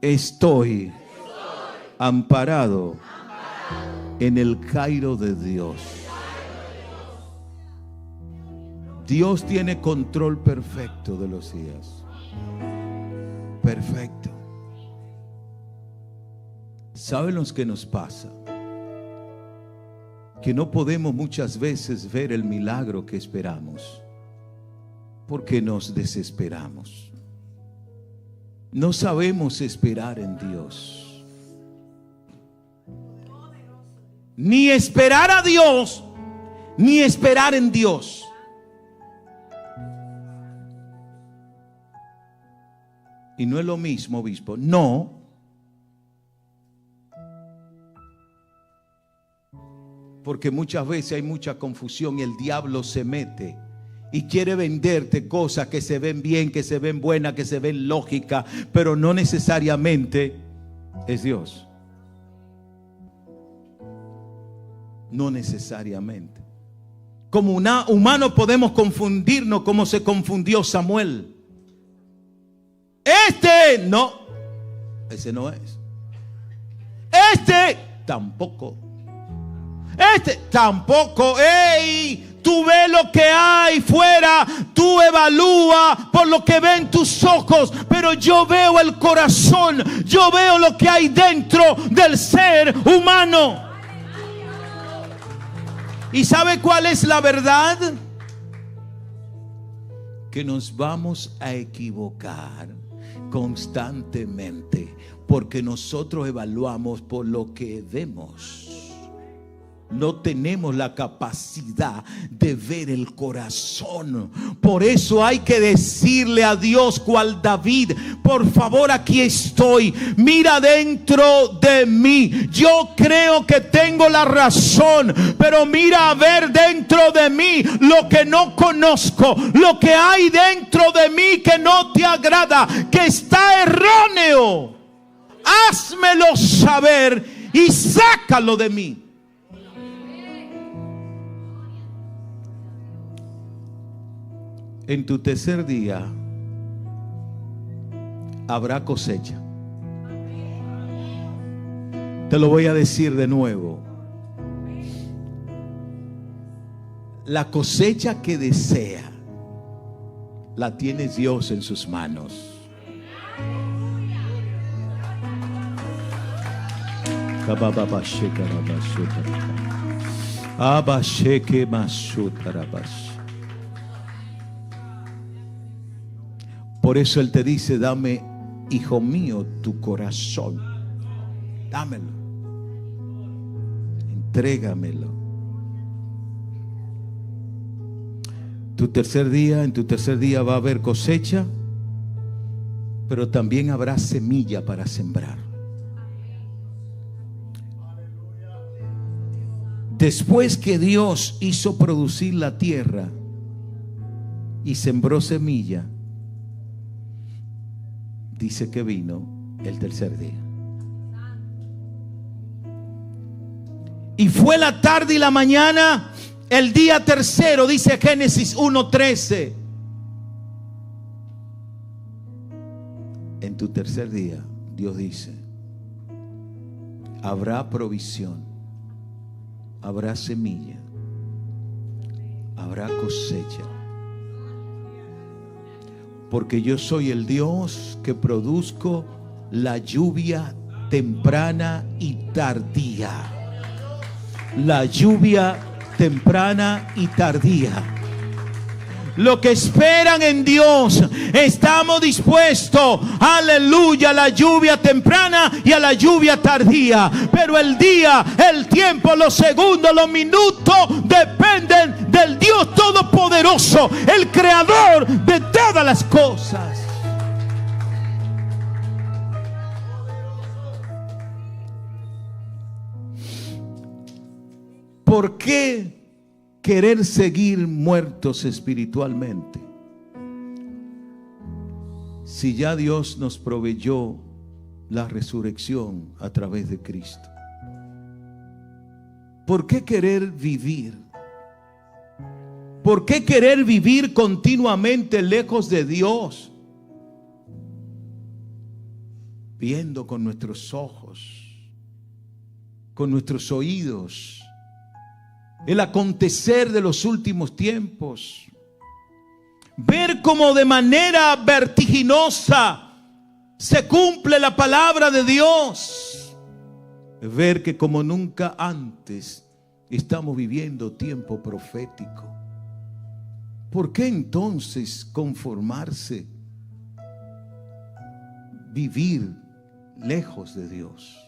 [SPEAKER 1] estoy amparado en el Cairo de Dios. Dios tiene control perfecto de los días. Perfecto. ¿Saben lo que nos pasa? Que no podemos muchas veces ver el milagro que esperamos porque nos desesperamos. No sabemos esperar en Dios. Ni esperar a Dios, ni esperar en Dios. Y no es lo mismo, obispo. No. Porque muchas veces hay mucha confusión y el diablo se mete y quiere venderte cosas que se ven bien, que se ven buenas, que se ven lógicas, pero no necesariamente es Dios. No necesariamente. Como humanos podemos confundirnos como se confundió Samuel. No, ese no es. Tampoco. Tampoco. Tú ves lo que hay fuera, tú evalúa por lo que ven tus ojos, pero yo veo el corazón, yo veo lo que hay dentro del ser humano. ¿Y sabe cuál es la verdad? Que nos vamos a equivocar constantemente porque nosotros evaluamos por lo que vemos. No tenemos la capacidad de ver el corazón. Por eso hay que decirle a Dios, cual David: por favor, aquí estoy, mira dentro de mí. Yo creo que tengo la razón, pero mira a ver dentro de mí lo que no conozco, lo que hay dentro de mí que no te agrada, que está erróneo. Házmelo saber y sácalo de mí. En tu tercer día habrá cosecha. Te lo voy a decir de nuevo. La cosecha que desea la tiene Dios en sus manos. Por eso Él te dice: dame, hijo mío, tu corazón. Dámelo. Entrégamelo. En tu tercer día va a haber cosecha, pero también habrá semilla para sembrar. Después que Dios hizo producir la tierra y sembró semilla, dice que vino el tercer día. Y fue la tarde y la mañana, el día tercero, dice Génesis 1:13. En tu tercer día, Dios dice: habrá provisión, habrá semilla, habrá cosecha. Porque yo soy el Dios que produzco la lluvia temprana y tardía. La lluvia temprana y tardía. Lo que esperan en Dios, estamos dispuestos, aleluya, a la lluvia temprana y a la lluvia tardía. Pero el día, el tiempo, los segundos, los minutos dependen del Dios Todopoderoso, el creador de todas las cosas. ¿Por qué querer seguir muertos espiritualmente si ya Dios nos proveyó la resurrección a través de Cristo? ¿Por qué querer vivir ¿Por qué querer vivir continuamente lejos de Dios? Viendo con nuestros ojos, con nuestros oídos, el acontecer de los últimos tiempos. Ver cómo de manera vertiginosa se cumple la palabra de Dios. Ver que como nunca antes estamos viviendo tiempo profético. ¿Por qué entonces conformarse? Vivir lejos de Dios.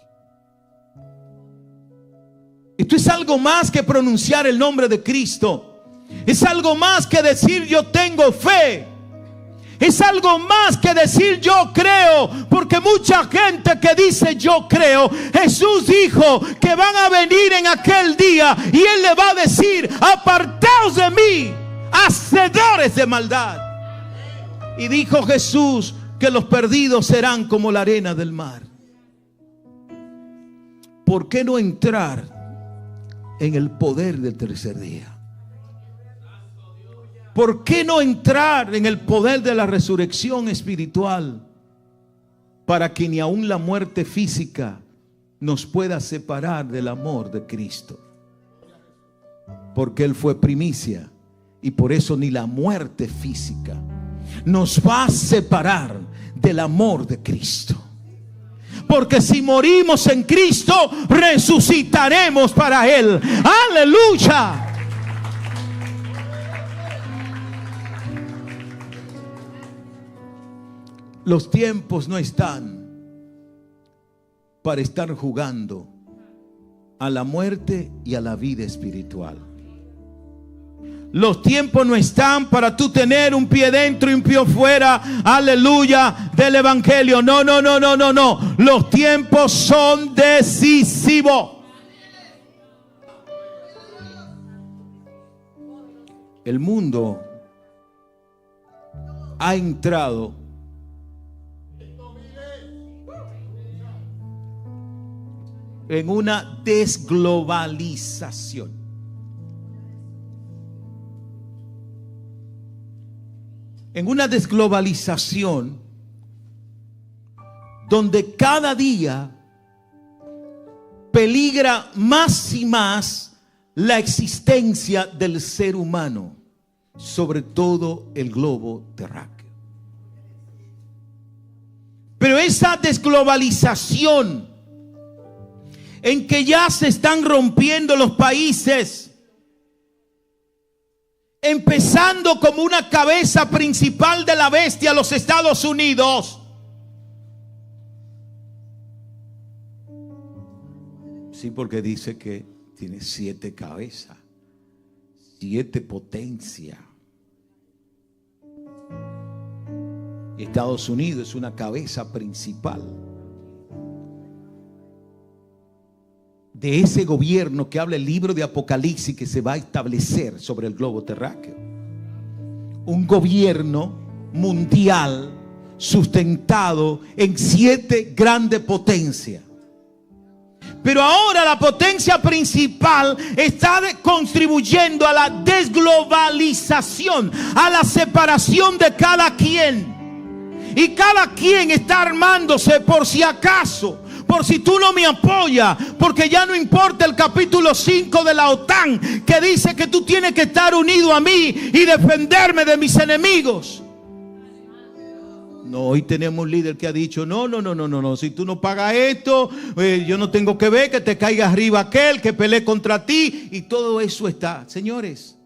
[SPEAKER 1] Esto es algo más que pronunciar el nombre de Cristo. Es algo más que decir yo tengo fe. Es algo más que decir yo creo. Porque mucha gente que dice yo creo, Jesús dijo que van a venir en aquel día y Él le va a decir: apartaos de mí, hacedores de maldad. Y dijo Jesús que los perdidos serán como la arena del mar. ¿Por qué no entrar en el poder del tercer día? ¿Por qué no entrar en el poder de la resurrección espiritual? Para que ni aun la muerte física nos pueda separar del amor de Cristo. Porque Él fue primicia, y por eso ni la muerte física nos va a separar del amor de Cristo. Porque si morimos en Cristo, resucitaremos para Él. ¡Aleluya! Los tiempos no están para estar jugando a la muerte y a la vida espiritual. Los tiempos no están para tú tener un pie dentro y un pie fuera, aleluya, del evangelio. No, no, no, no, no, no. Los tiempos son decisivos. El mundo ha entrado en una desglobalización. En una desglobalización donde cada día peligra más y más la existencia del ser humano, sobre todo el globo terráqueo. Pero esa desglobalización en que ya se están rompiendo los países, empezando como una cabeza principal de la bestia, los Estados Unidos. Sí, porque dice que tiene 7 cabezas, 7 potencias. Estados Unidos es una cabeza principal de ese gobierno que habla el libro de Apocalipsis, que se va a establecer sobre el globo terráqueo. Un gobierno mundial sustentado en 7 grandes potencias. Pero ahora la potencia principal está contribuyendo a la desglobalización, a la separación de cada quien. Y cada quien está armándose por si acaso, por si tú no me apoyas, porque ya no importa el capítulo 5 de la OTAN, que dice que tú tienes que estar unido a mí y defenderme de mis enemigos. No, hoy tenemos un líder que ha dicho: no, si tú no pagas esto, yo no tengo que ver que te caiga arriba aquel que pelee contra ti. Y todo eso está, señores,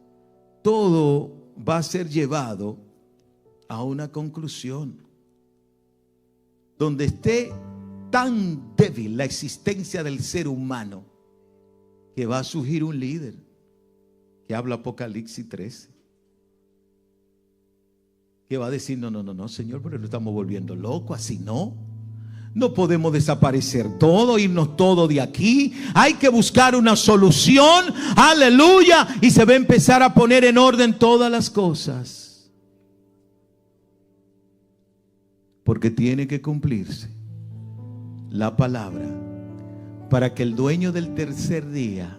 [SPEAKER 1] todo va a ser llevado a una conclusión donde esté tan débil la existencia del ser humano, que va a surgir un líder que habla Apocalipsis 13, que va a decir: no, Señor, pero nos estamos volviendo locos, así no podemos desaparecer todo, irnos todo de aquí. Hay que buscar una solución, aleluya, y se va a empezar a poner en orden todas las cosas, porque tiene que cumplirse la palabra para que el dueño del tercer día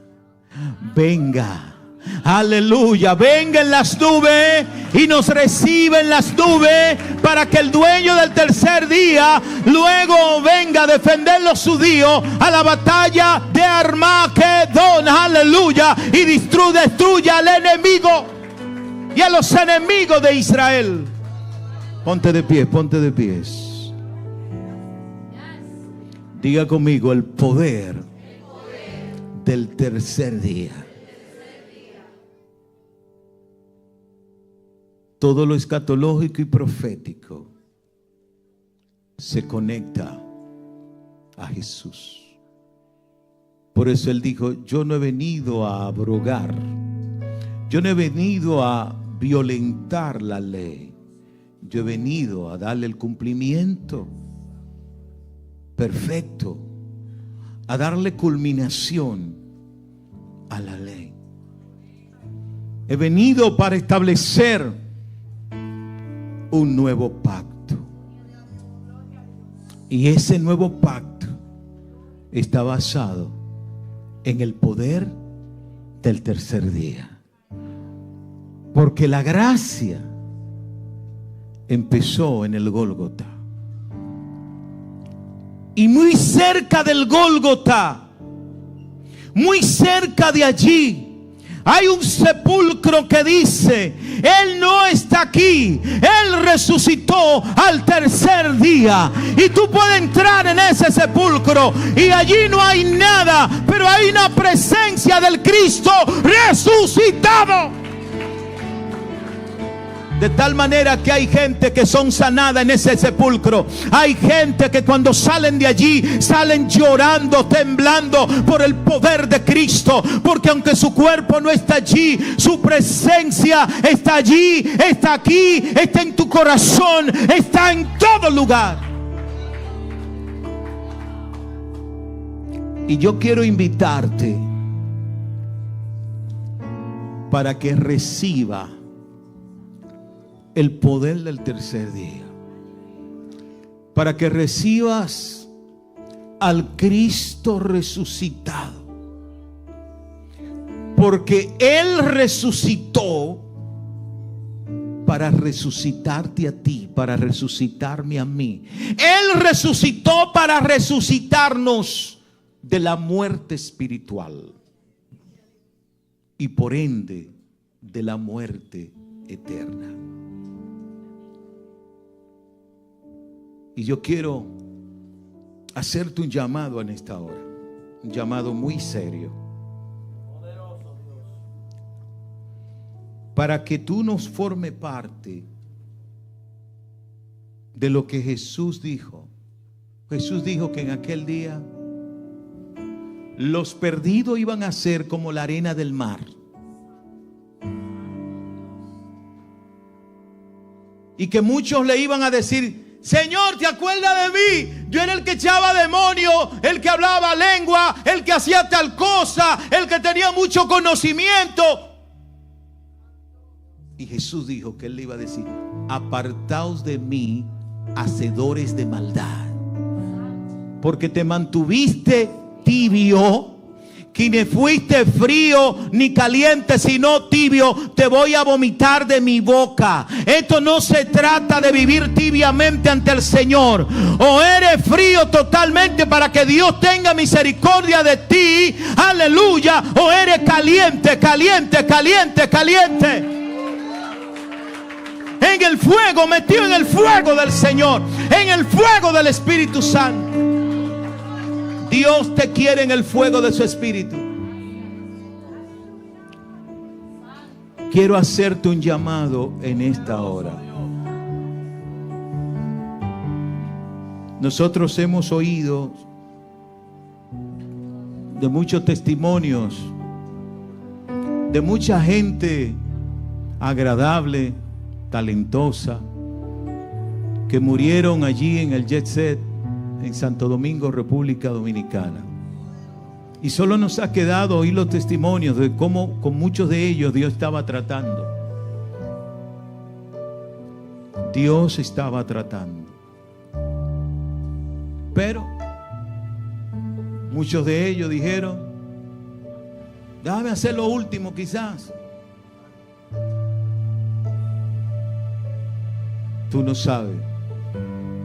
[SPEAKER 1] venga Aleluya. Venga en las nubes y nos recibe en las nubes para que el dueño del tercer día luego venga a defender los judíos a la batalla de Armagedón. Aleluya. Y destruya al enemigo y a los enemigos de Israel. Ponte de pie, ponte de pies. Diga conmigo: el poder del tercer día. Todo lo escatológico y profético se conecta a Jesús. Por eso Él dijo: yo no he venido a abrogar, yo no he venido a violentar la ley, yo he venido a darle el cumplimiento perfecto, a darle culminación a la ley. He venido para establecer un nuevo pacto. Y ese nuevo pacto está basado en el poder del tercer día. Porque la gracia empezó en el Gólgota. Y muy cerca del Gólgota, muy cerca de allí, hay un sepulcro que dice: Él no está aquí, Él resucitó al tercer día. Y tú puedes entrar en ese sepulcro y allí no hay nada, pero hay una presencia del Cristo resucitado. De tal manera que hay gente que son sanadas en ese sepulcro. Hay gente que cuando salen de allí salen llorando, temblando por el poder de Cristo. Porque aunque su cuerpo no está allí, su presencia está allí, está aquí, está en tu corazón, está en todo lugar. Y yo quiero invitarte para que reciba el poder del tercer día, para que recibas al Cristo resucitado, porque Él resucitó para resucitarte a ti, para resucitarme a mí. Él resucitó para resucitarnos de la muerte espiritual y por ende de la muerte eterna. Y yo quiero hacerte un llamado en esta hora, un llamado muy serio, para que tú nos forme parte de lo que Jesús dijo. Jesús dijo que en aquel día los perdidos iban a ser como la arena del mar. Y que muchos le iban a decir: Señor, ¿te acuerdas de mí? Yo era el que echaba demonios, el que hablaba lengua, el que hacía tal cosa, el que tenía mucho conocimiento. Y Jesús dijo que Él le iba a decir: apartaos de mí, hacedores de maldad, porque te mantuviste tibio, que ni fuiste frío ni caliente, sino tibio, te voy a vomitar de mi boca. Esto no se trata de vivir tibiamente ante el Señor. O eres frío totalmente para que Dios tenga misericordia de ti, aleluya, o eres caliente, caliente, caliente, caliente, en el fuego, metido en el fuego del Señor, en el fuego del Espíritu Santo. Dios te quiere en el fuego de su Espíritu. Quiero hacerte un llamado en esta hora. Nosotros hemos oído de muchos testimonios, de mucha gente agradable, talentosa, que murieron allí en el jet set en Santo Domingo, República Dominicana. Y solo nos ha quedado oír los testimonios de cómo con muchos de ellos Dios estaba tratando. Dios estaba tratando. Pero muchos de ellos dijeron: Déjame hacer lo último quizás. Tú no sabes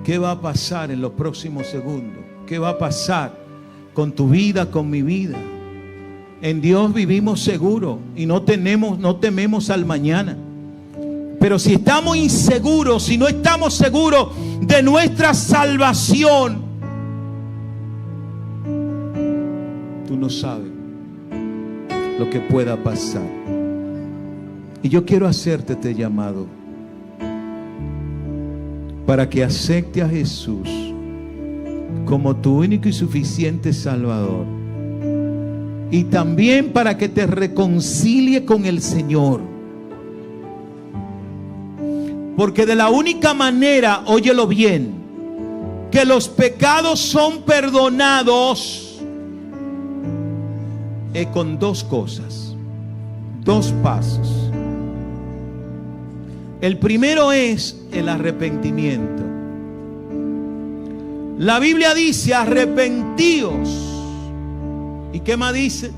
[SPEAKER 1] qué va a pasar en los próximos segundos. ¿Qué va a pasar con tu vida, con mi vida? En Dios vivimos seguros y no tememos al mañana. Pero si estamos inseguros, si no estamos seguros de nuestra salvación, tú no sabes lo que pueda pasar. Y yo quiero hacerte este llamado para que acepte a Jesús como tu único y suficiente Salvador, y también para que te reconcilie con el Señor. Porque de la única manera, óyelo bien, que los pecados son perdonados es con dos cosas, dos pasos. El primero es el arrepentimiento. La Biblia dice: arrepentíos. ¿Y qué más dice?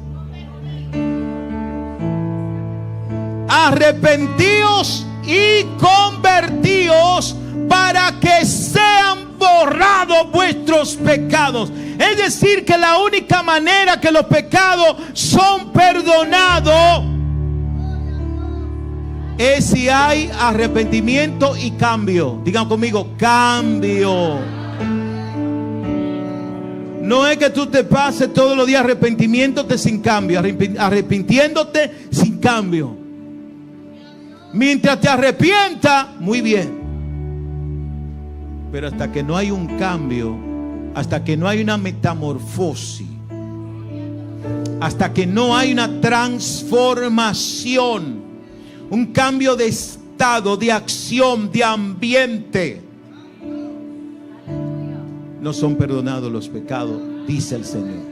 [SPEAKER 1] Arrepentíos y convertíos para que sean borrados vuestros pecados. Es decir, que la única manera que los pecados son perdonados es si hay arrepentimiento y cambio. Digan conmigo: cambio. No es que tú te pases todos los días arrepintiéndote sin cambio, arrepintiéndote sin cambio. Mientras te arrepientas, muy bien. Pero hasta que no hay un cambio, hasta que no hay una metamorfosis, hasta que no hay una transformación, un cambio de estado, de acción, de ambiente, no son perdonados los pecados, dice el Señor.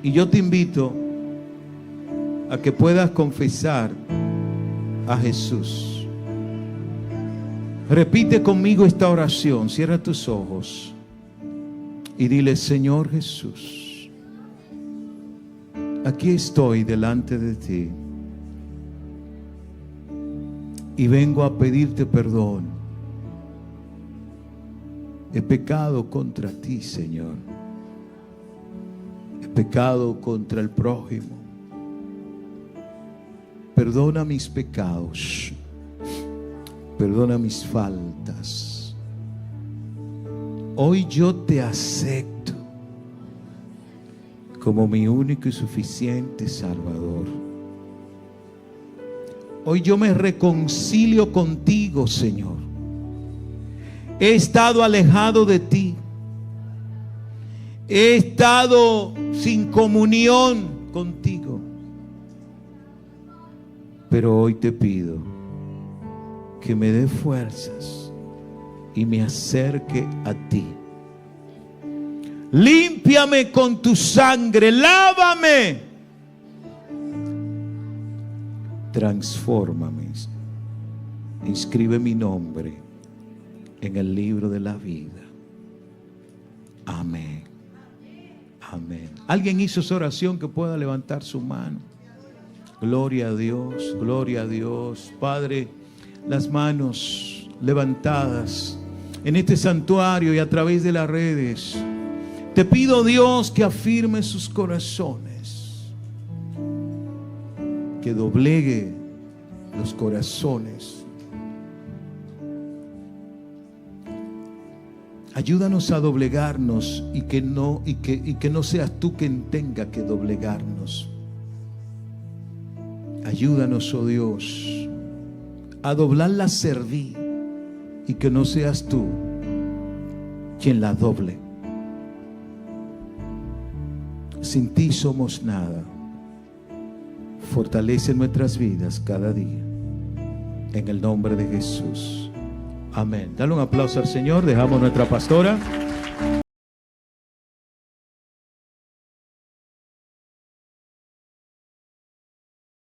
[SPEAKER 1] Y yo te invito a que puedas confesar a Jesús. Repite conmigo esta oración. Cierra tus ojos y dile: Señor Jesús, aquí estoy delante de ti y vengo a pedirte perdón. He pecado contra ti, Señor. He pecado contra el prójimo. Perdona mis pecados. Perdona mis faltas. Hoy yo te acepto como mi único y suficiente Salvador. Hoy yo me reconcilio contigo, Señor. He estado alejado de ti. He estado sin comunión contigo. Pero hoy te pido que me dé fuerzas y me acerque a ti. Límpiame con tu sangre, lávame. Transfórmame. Inscribe mi nombre en el libro de la vida. Amén. Amén. ¿Alguien hizo esa oración que pueda levantar su mano? Gloria a Dios, gloria a Dios. Padre, las manos levantadas en este santuario y a través de las redes, te pido, Dios, que afirme sus corazones, que doblegue los corazones. Ayúdanos a doblegarnos y que no seas tú quien tenga que doblegarnos. Ayúdanos, oh Dios, a doblar la cerviz y que no seas tú quien la doble. Sin ti somos nada. Fortalece nuestras vidas cada día. En el nombre de Jesús. Amén. Dale un aplauso al Señor. Dejamos a nuestra pastora.